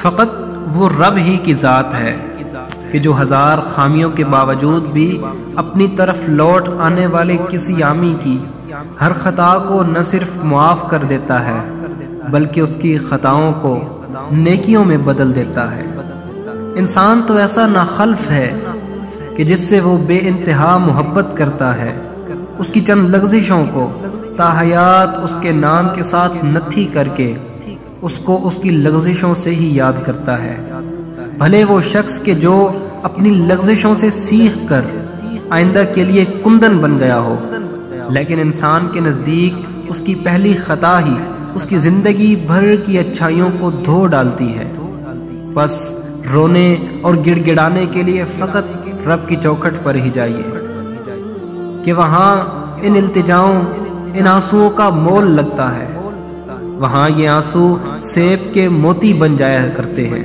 فقط وہ رب ہی کی ذات ہے کہ جو ہزار خامیوں کے باوجود بھی اپنی طرف لوٹ آنے والے کسی عامی کی ہر خطا کو نہ صرف معاف کر دیتا ہے بلکہ اس کی خطاؤں کو نیکیوں میں بدل دیتا ہے۔ انسان تو ایسا ناخلف ہے کہ جس سے وہ بے انتہا محبت کرتا ہے، اس کی چند لغزشوں کو تاحیات اس کے نام کے ساتھ نتھی کر کے اس کو اس کی لغزشوں سے ہی یاد کرتا ہے، بھلے وہ شخص کہ جو اپنی لغزشوں سے سیکھ کر آئندہ کے لیے کندن بن گیا ہو، لیکن انسان کے نزدیک اس کی پہلی خطا ہی اس کی زندگی بھر کی اچھائیوں کو دھو ڈالتی ہے۔ بس رونے اور گڑ گڑانے کے لیے فقط رب کی چوکھٹ پر ہی جائیے کہ وہاں ان التجاؤں، ان آنسوؤں کا مول لگتا ہے، وہاں یہ آنسو سیب کے موتی بن جایا کرتے ہیں،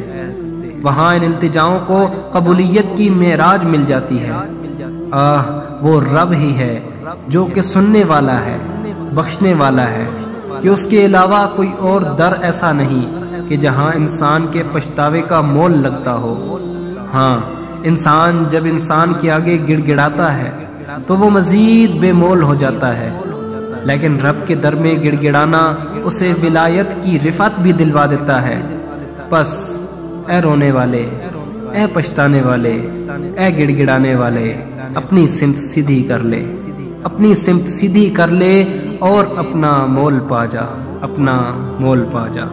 وہاں ان التجاؤں کو قبولیت کی معراج مل جاتی ہے۔ وہ رب ہی ہے جو کہ سننے والا ہے، بخشنے والا ہے، کہ اس کے علاوہ کوئی اور در ایسا نہیں کہ جہاں انسان کے پچھتاوے کا مول لگتا ہو۔ ہاں، انسان جب انسان کے آگے گڑ گڑاتا ہے تو وہ مزید بے مول ہو جاتا ہے، لیکن رب کے در میں گڑ گڑانا اسے ولایت کی رفعت بھی دلوا دیتا ہے۔ بس اے رونے والے، اے پچھتانے والے، اے گڑ گڑانے والے، اپنی سمت سیدھی کر لے، اپنی سمت سیدھی کر لے اور اپنا مول پا جا، اپنا مول پا جا۔